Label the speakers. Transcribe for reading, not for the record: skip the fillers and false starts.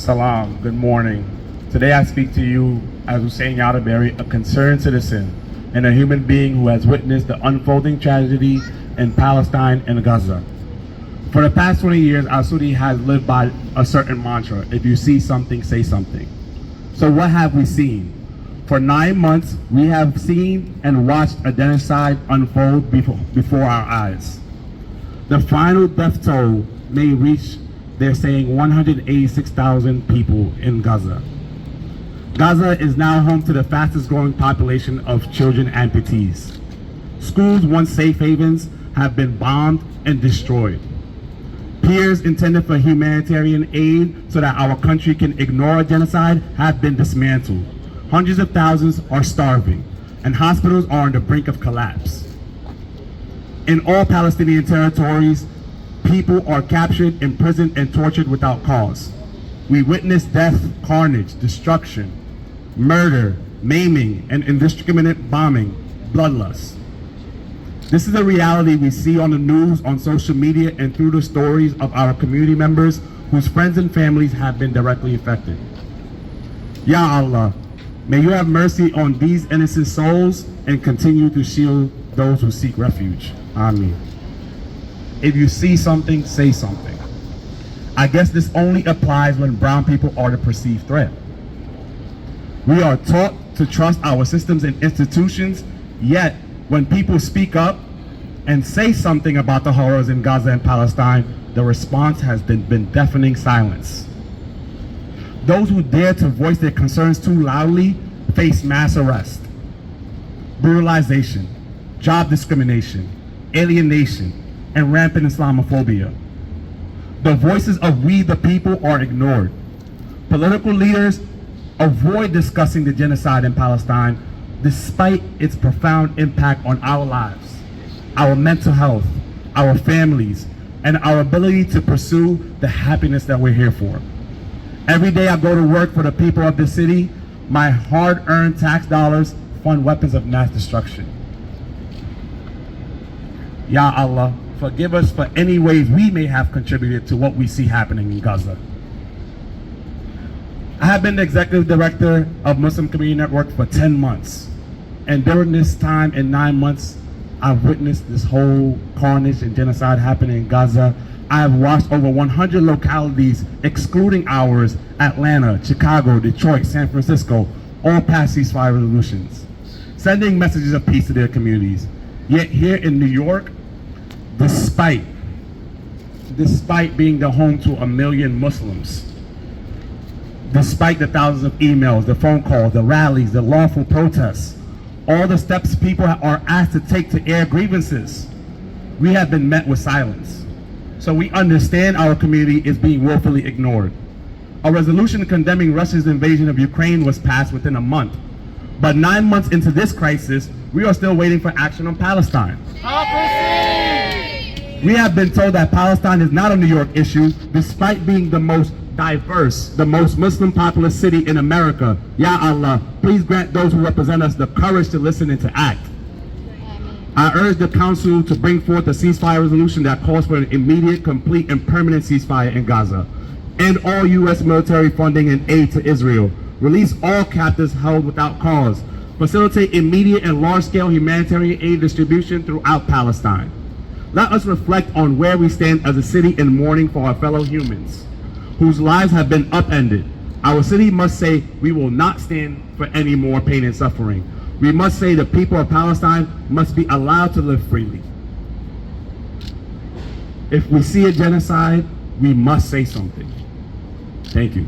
Speaker 1: Salam, good morning. Today I speak to you as Husein Yatabarry, a concerned citizen and a human being who has witnessed the unfolding tragedy in Palestine and Gaza. For the past 20 years, our city has lived by a certain mantra: if you see something, say something. So what have we seen? For 9 months, we have seen and watched a genocide unfold before our eyes. The final death toll may reach, they're saying, 186,000 people in Gaza. Gaza is now home to the fastest growing population of children amputees. Schools, once safe havens, have been bombed and destroyed. Piers intended for humanitarian aid so that our country can ignore a genocide have been dismantled. Hundreds of thousands are starving, and hospitals are on the brink of collapse. In all Palestinian territories, people are captured, imprisoned, and tortured without cause. We witness death, carnage, destruction, murder, maiming, and indiscriminate bombing, bloodlust. This is a reality we see on the news, on social media, and through the stories of our community members whose friends and families have been directly affected. Ya Allah, may you have mercy on these innocent souls and continue to shield those who seek refuge. Ameen. If you see something, say something. I guess this only applies when brown people are the perceived threat. We are taught to trust our systems and institutions, yet when people speak up and say something about the horrors in Gaza and Palestine, the response has been deafening silence. Those who dare to voice their concerns too loudly face mass arrest, brutalization, job discrimination, alienation, and rampant Islamophobia. The voices of we the people are ignored. Political leaders avoid discussing the genocide in Palestine despite its profound impact on our lives, our mental health, our families, and our ability to pursue the happiness that we're here for. Every day I go to work for the people of this city. My hard-earned tax dollars fund weapons of mass destruction. Ya Allah, forgive us for any ways we may have contributed to what we see happening in Gaza. I have been the Executive Director of Muslim Community Network for 10 months. And during this time, in 9 months, I've witnessed this whole carnage and genocide happening in Gaza. I have watched over 100 localities, excluding ours, Atlanta, Chicago, Detroit, San Francisco, all pass ceasefire resolutions, sending messages of peace to their communities. Yet here in New York, despite being the home to 1 million Muslims, despite the thousands of emails, the phone calls, the rallies, the lawful protests, all the steps people are asked to take to air grievances, we have been met with silence. So we understand our community is being willfully ignored. A resolution condemning Russia's invasion of Ukraine was passed within a month. But 9 months into this crisis, we are still waiting for action on Palestine. We have been told that Palestine is not a New York issue, despite being the most diverse, the most Muslim populous city in America. Ya Allah, please grant those who represent us the courage to listen and to act. I urge the Council to bring forth a ceasefire resolution that calls for an immediate, complete, and permanent ceasefire in Gaza. End all U.S. military funding and aid to Israel. Release all captives held without cause. Facilitate immediate and large-scale humanitarian aid distribution throughout Palestine. Let us reflect on where we stand as a city in mourning for our fellow humans whose lives have been upended. Our city must say we will not stand for any more pain and suffering. We must say the people of Palestine must be allowed to live freely. If we see a genocide, we must say something. Thank you.